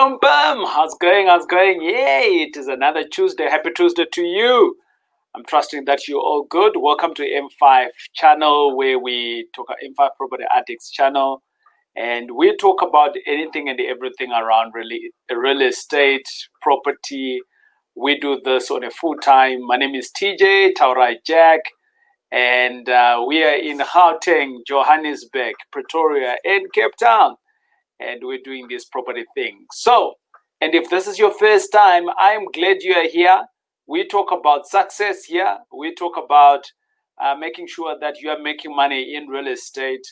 Boom, boom. How's going? How's going? Yay. It is another Tuesday. Happy Tuesday to you. I'm trusting that you're all good. Welcome to M5 channel where we talk M5 Property Addicts channel. And we talk about anything and everything around real estate, property. We do this on a full time. My name is TJ, Taurai Jack. And we are in Gauteng, Johannesburg, Pretoria, and Cape Town. And we're doing this property thing. So, and if this is your first time, I'm glad you are here. We talk about success here. We talk about making sure that you are making money in real estate,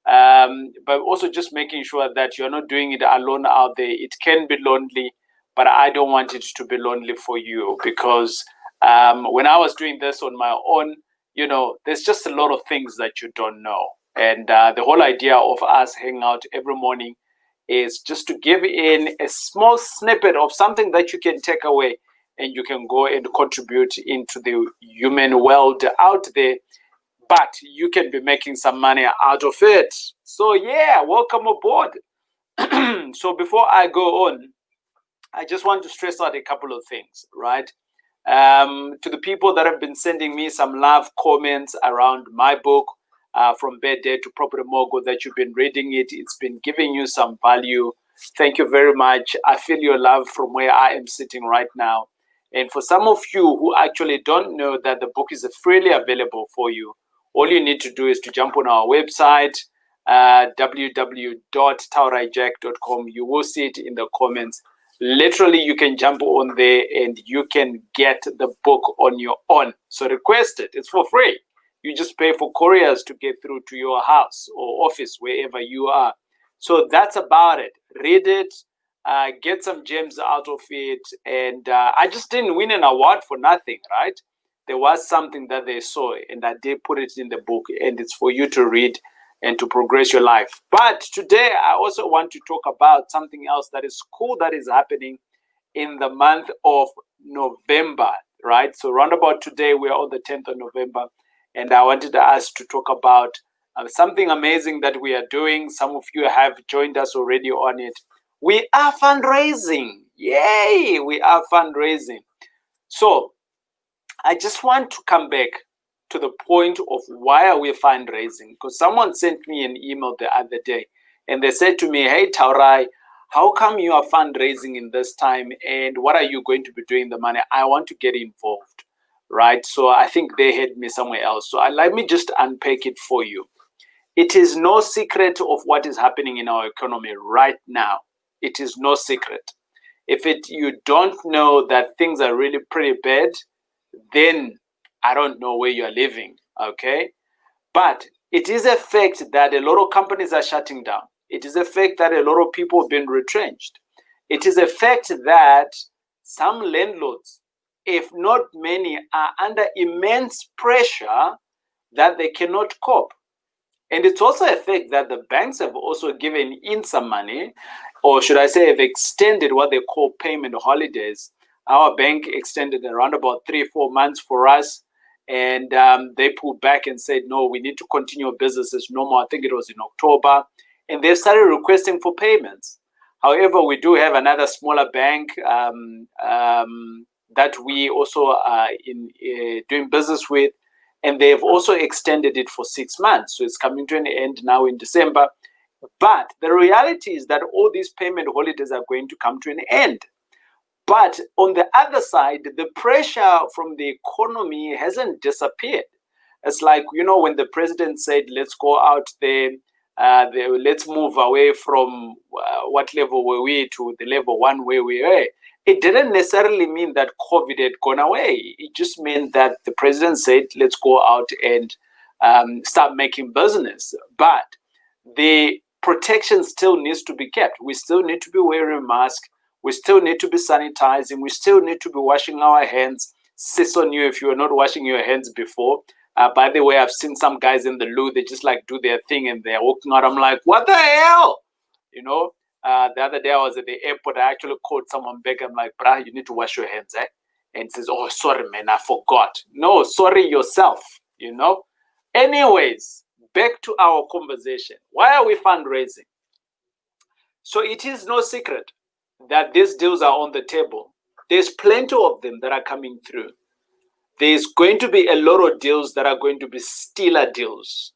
but also just making sure that you're not doing it alone out there. It can be lonely, but I don't want it to be lonely for you because when I was doing this on my own, you know, there's just a lot of things that you don't know. And the whole idea of us hanging out every morning is just to give in a small snippet of something that you can take away and you can go and contribute into the human world out there, but you can be making some money out of it. So yeah, welcome aboard. So before I go on, I just want to stress out a couple of things, right? To the people that have been sending me some love comments around my book, from Bad Day to Property Mogul, that you've been reading it. It's been giving you some value. Thank you very much. I feel your love from where I am sitting right now. And for some of you who actually don't know that the book is freely available for you, all you need to do is to jump on our website, www.tauraijack.com. You will see it in the comments. Literally, you can jump on there and you can get the book on your own. So request it. It's for free. You just pay for couriers to get through to your house or office, wherever you are. So that's about it. Read it, get some gems out of it. And I just didn't win an award for nothing, right? There was something that they saw and I did put it in the book, and it's for you to read and to progress your life. But today I also want to talk about something else that is cool that is happening in the month of November, right? So round about today, we're on the 10th of November. And I wanted us to talk about something amazing that we are doing. Some of you have joined us already on it. We are fundraising. Yay! We are fundraising. So I just want to come back to the point of why are we fundraising? Because someone sent me an email the other day and they said to me, hey, Taurai, how come you are fundraising in this time and what are you going to be doing the money? I want to get involved. Right? So I think they had me somewhere else. So let me just unpack it for you. It is no secret of what is happening in our economy right now. It is no secret. If you don't know that things are really pretty bad, then I don't know where you're living, okay? But it is a fact that a lot of companies are shutting down. It is a fact that a lot of people have been retrenched. It is a fact that some landlords, if not many, are under immense pressure that they cannot cope. And it's also a fact that the banks have also given in some money, or should I say have extended what they call payment holidays. Our bank extended around about 3-4 months for us, and they pulled back and said, no, we need to continue business as normal. I think it was in October, and they started requesting for payments. However, we do have another smaller bank that we also are doing business with, and they've also extended it for 6 months. So it's coming to an end now in December. But the reality is that all these payment holidays are going to come to an end. But on the other side, the pressure from the economy hasn't disappeared. It's like, you know, when the president said, let's go out there, let's move away from what level were we to the level 1 where we were. It didn't necessarily mean that COVID had gone away. It just meant that the president said, let's go out and start making business. But the protection still needs to be kept. We still need to be wearing masks. We still need to be sanitizing. We still need to be washing our hands. Sis on you if you are not washing your hands before. By the way, I've seen some guys in the loo, they just like do their thing and they're walking out. I'm like, what the hell? You know? The other day I was at the airport. I actually called someone back. I'm like, brah, you need to wash your hands, eh? And he says, oh, sorry, man, I forgot. No, sorry yourself, you know? Anyways, back to our conversation. Why are we fundraising? So it is no secret that these deals are on the table. There's plenty of them that are coming through. There's going to be a lot of deals that are going to be stealer deals.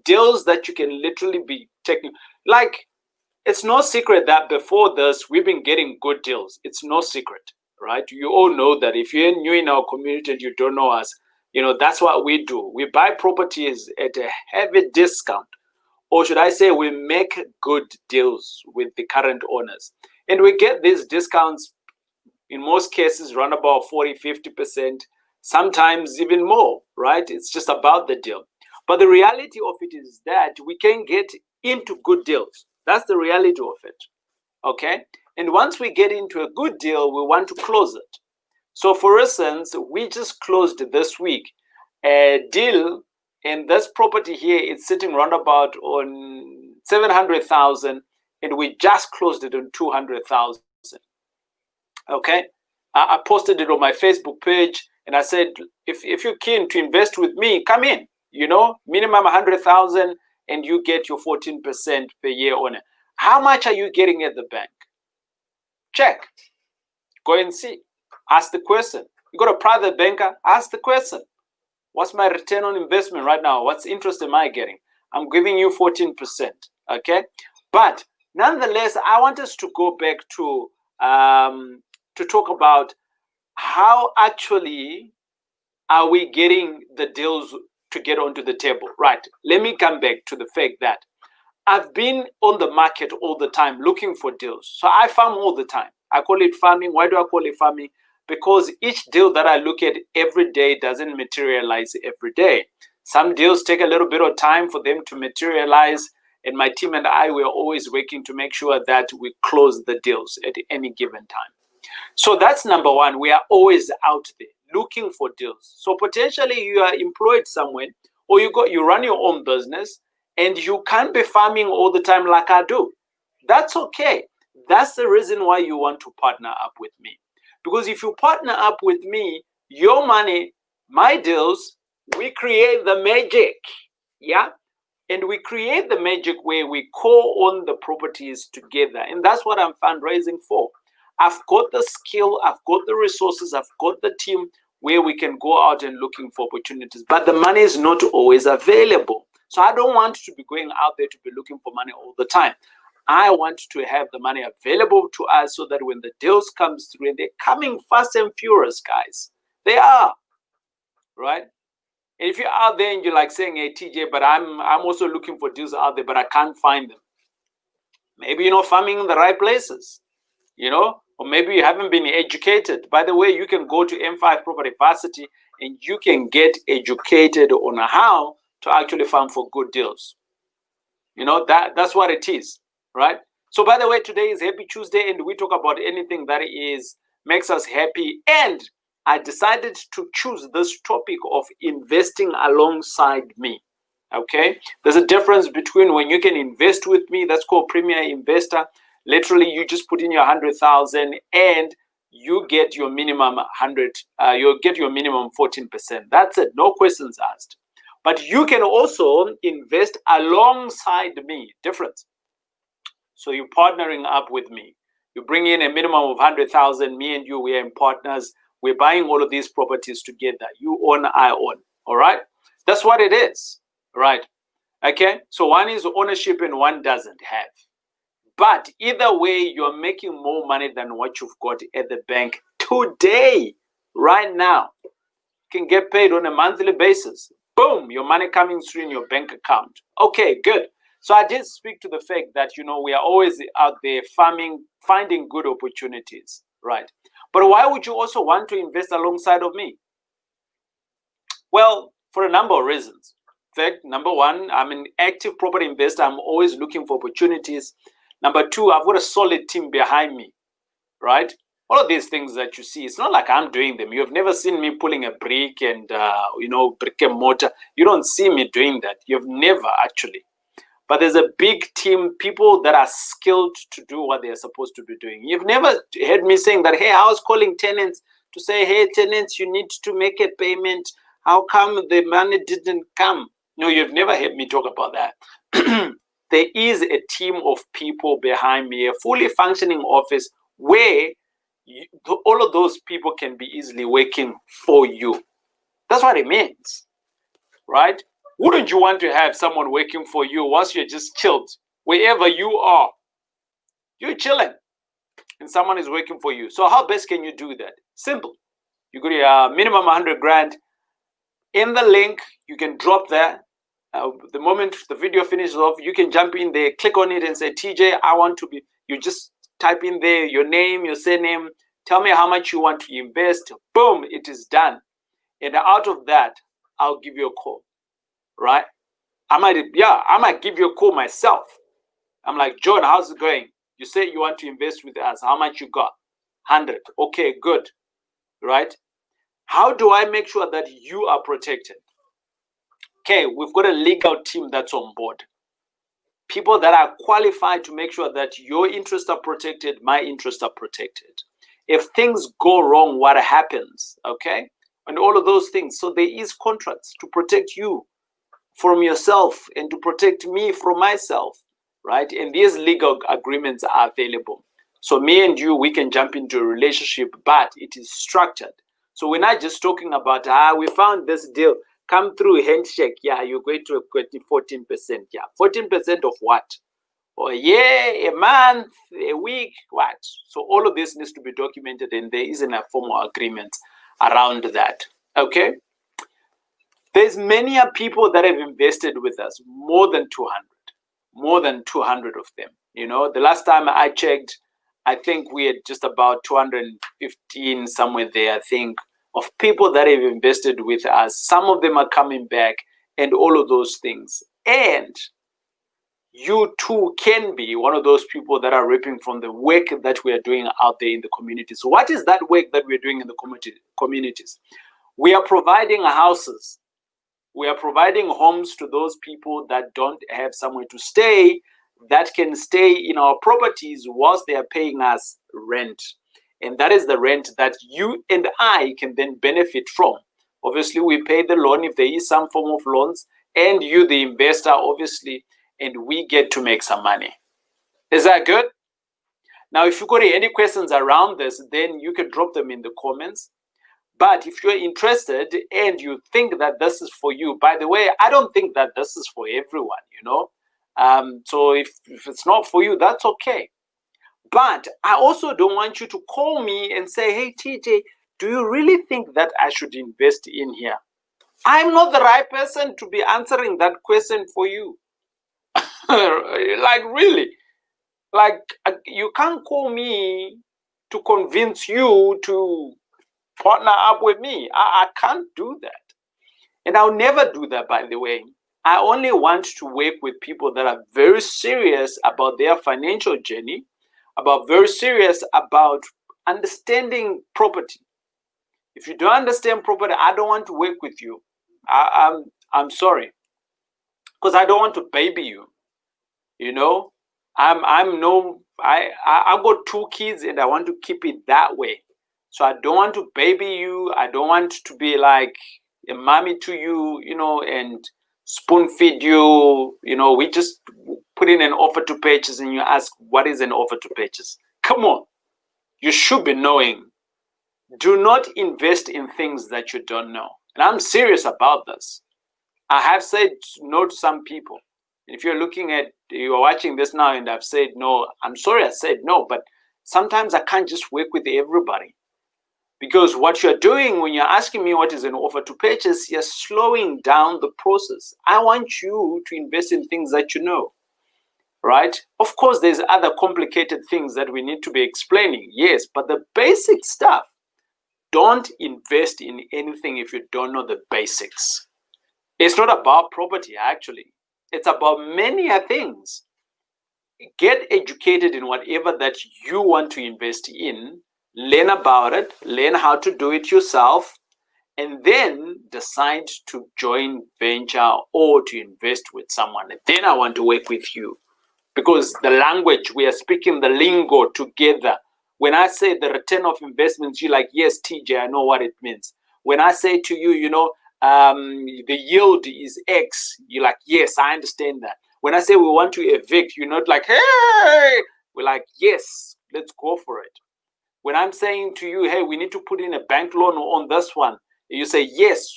Deals that you can literally be taking. Like, it's no secret that before this, we've been getting good deals. It's no secret, right? You all know that. If you're new in our community and you don't know us, that's what we do. We buy properties at a heavy discount. Or should I say, we make good deals with the current owners. And we get these discounts, in most cases, around about 40, 50%, sometimes even more, right? It's just about the deal. But the reality of it is that we can get into good deals. That's the reality of it, okay? And once we get into a good deal, we want to close it. So for instance, we just closed this week a deal, and this property here is sitting round about on 700,000, and we just closed it on 200,000. Okay, I posted it on my Facebook page, and I said, if you're keen to invest with me, come in. Minimum 100,000, and you get your 14% per year on it. How much are you getting at the bank? Check. Go and see. Ask the question. You got a private banker? Ask the question. What's my return on investment right now? What's interest am I getting? I'm giving you 14%. Okay, but nonetheless, I want us to go back to talk about how actually are we getting the deals to get onto the table. Right. Let me come back to the fact that I've been on the market all the time looking for deals. So I farm all the time. I call it farming. Why do I call it farming? Because each deal that I look at every day doesn't materialize every day. Some deals take a little bit of time for them to materialize, and my team and I, we're always working to make sure that we close the deals at any given time. So that's number one. We are always out there looking for deals. So potentially you are employed somewhere, or you run your own business, and you can't be farming all the time like I do. That's okay. That's the reason why you want to partner up with me. Because if you partner up with me, your money, my deals, we create the magic. Yeah? And we create the magic where we co-own the properties together. And that's what I'm fundraising for. I've got the skill, I've got the resources, I've got the team where we can go out and looking for opportunities. But the money is not always available. So I don't want to be going out there to be looking for money all the time. I want to have the money available to us so that when the deals comes through, and they're coming fast and furious, guys. They are, right? And if you're out there and you're like saying, hey, TJ, but I'm also looking for deals out there, but I can't find them. Maybe you're not farming in the right places, or maybe you haven't been educated. By the way, you can go to M5 Property Varsity and you can get educated on how to actually farm for good deals. That's what it is, right? So by the way, today is Happy Tuesday, and we talk about anything that makes us happy. And I decided to choose this topic of investing alongside me. Okay, there's a difference between when you can invest with me, that's called Premier Investor. Literally, you just put in your 100,000 and you get your minimum 100. You'll get your minimum 14%. That's it. No questions asked. But you can also invest alongside me. Difference. So you're partnering up with me. You bring in a minimum of 100,000. Me and you, we are in partners. We're buying all of these properties together. You own, I own. All right. That's what it is. Right. Okay. So one is ownership and one doesn't have. But either way, you're making more money than what you've got at the bank today, right now. You can get paid on a monthly basis. Boom, your money coming through in your bank account. Okay, good. So I did speak to the fact that, we are always out there farming, finding good opportunities, right? But why would you also want to invest alongside of me? Well, for a number of reasons. In fact, number one, I'm an active property investor. I'm always looking for opportunities. Number two, I've got a solid team behind me, right? All of these things that you see, it's not like I'm doing them. You've never seen me pulling a brick and, brick and mortar. You don't see me doing that. You've never actually. But there's a big team, people that are skilled to do what they're supposed to be doing. You've never heard me saying that, hey, I was calling tenants to say, hey, tenants, you need to make a payment. How come the money didn't come? No, you've never heard me talk about that. There is a team of people behind me, a fully functioning office where all of those people can be easily working for you. That's what it means, right? Wouldn't you want to have someone working for you once you're just chilled? Wherever you are, you're chilling and someone is working for you. So how best can you do that? Simple. You got your minimum 100 grand. In the link, you can drop there. The moment the video finishes off, you can jump in there, click on it and say, TJ, I want to be, you just type in there your name, your surname, tell me how much you want to invest. Boom, it is done. And out of that, I'll give you a call, right? I might give you a call myself. I'm like, John, how's it going? You say you want to invest with us. How much you got? 100. Okay, good, right? How do I make sure that you are protected? Okay, we've got a legal team that's on board. People that are qualified to make sure that your interests are protected, my interests are protected. If things go wrong, what happens? Okay, and all of those things. So there is contracts to protect you from yourself and to protect me from myself, right? And these legal agreements are available. So me and you, we can jump into a relationship, but it is structured. So we're not just talking about, we found this deal, come through handshake, yeah, you're going to get 14%. Yeah, 14% of what? Or a year, a month, a week, what? So all of this needs to be documented, and there isn't a formal agreement around that, okay? There's many people that have invested with us, more than 200 of them. You know, the last time I checked, I think we had just about 215, somewhere there, I think, of people that have invested with us. Some of them are coming back and all of those things. And you too can be one of those people that are reaping from the work that we are doing out there in the community. So what is that work that we're doing in the communities? We are providing houses. We are providing homes to those people that don't have somewhere to stay, that can stay in our properties whilst they are paying us rent. And that is the rent that you and I can then benefit from. Obviously, we pay the loan if there is some form of loans, and you, the investor, obviously, and we get to make some money. Is that good? Now, if you've got any questions around this, then you can drop them in the comments. But if you're interested and you think that this is for you, by the way, I don't think that this is for everyone, you know. So if it's not for you, that's okay. But I also don't want you to call me and say, hey, TJ, do you really think that I should invest in here? I'm not the right person to be answering that question for you. Like, really? Like, you can't call me to convince you to partner up with me. I can't do that. And I'll never do that, by the way. I only want to work with people that are very serious about their financial journey, very serious about understanding property. If you don't understand property, I don't want to work with you. I'm sorry, because I don't want to baby you. You know, I've got 2 kids and I want to keep it that way. So I don't want to baby you. I don't want to be like a mommy to you, you know, and spoon feed you. You know, we just put in an offer to purchase and you ask, what is an offer to purchase? Come on. You should be knowing. Do not invest in things that you don't know. And I'm serious about this. I have said no to some people. If you're you're watching this now and I've said no, I'm sorry I said no, but sometimes I can't just work with everybody. Because what you're doing when you're asking me what is an offer to purchase, you're slowing down the process. I want you to invest in things that you know, right? Of course, there's other complicated things that we need to be explaining, yes, but the basic stuff, don't invest in anything if you don't know the basics. It's not about property, actually. It's about many things. Get educated in whatever that you want to invest in. Learn about it, learn how to do it yourself, and then decide to join venture or to invest with someone. And then I want to work with you, because the language, we are speaking the lingo together. When I say the return of investments, you're like, yes, TJ, I know what it means. When I say to you, you know, the yield is X, you're like, yes, I understand that. When I say we want to evict, you're not like, hey, we're like, yes, let's go for it. When I'm saying to you, hey, we need to put in a bank loan on this one, you say, yes,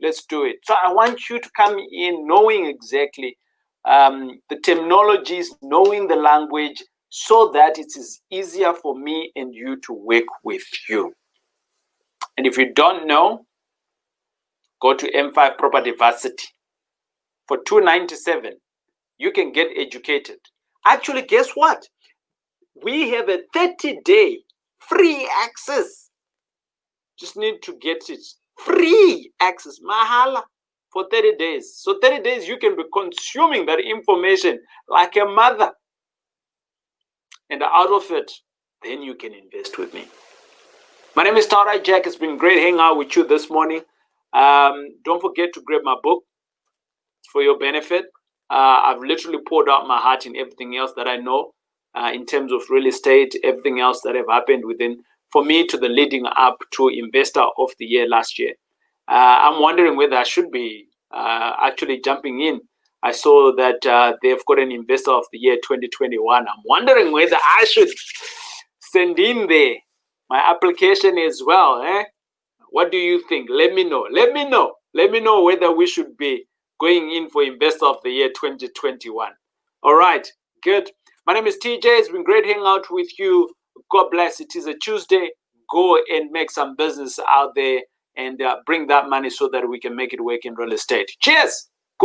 let's do it. So I want you to come in knowing exactly the terminologies, knowing the language, so that it is easier for me and you to work with you. And if you don't know, go to M5 Property Varsity. For $297, you can get educated. Actually, guess what? We have a 30-day free access. Just need to get it. Free access, mahala, for 30 days. So 30 days, you can be consuming that information like a mother. And out of it, then you can invest with me. My name is Tara Jack. It's been great hanging out with you this morning. Don't forget to grab my book for your benefit. I've literally poured out my heart in everything else that I know in terms of real estate, everything else that have happened within, for me, to the leading up to Investor of the Year last year. I'm wondering whether I should be actually jumping in. I saw that they've got an Investor of the Year 2021. I'm wondering whether I should send in there my application as well. What do you think? Let me know. Let me know. Let me know whether we should be going in for Investor of the Year 2021. All right, good. My name is TJ. It's been great hanging out with you. God bless. It is a Tuesday. Go and make some business out there and bring that money so that we can make it work in real estate. Cheers.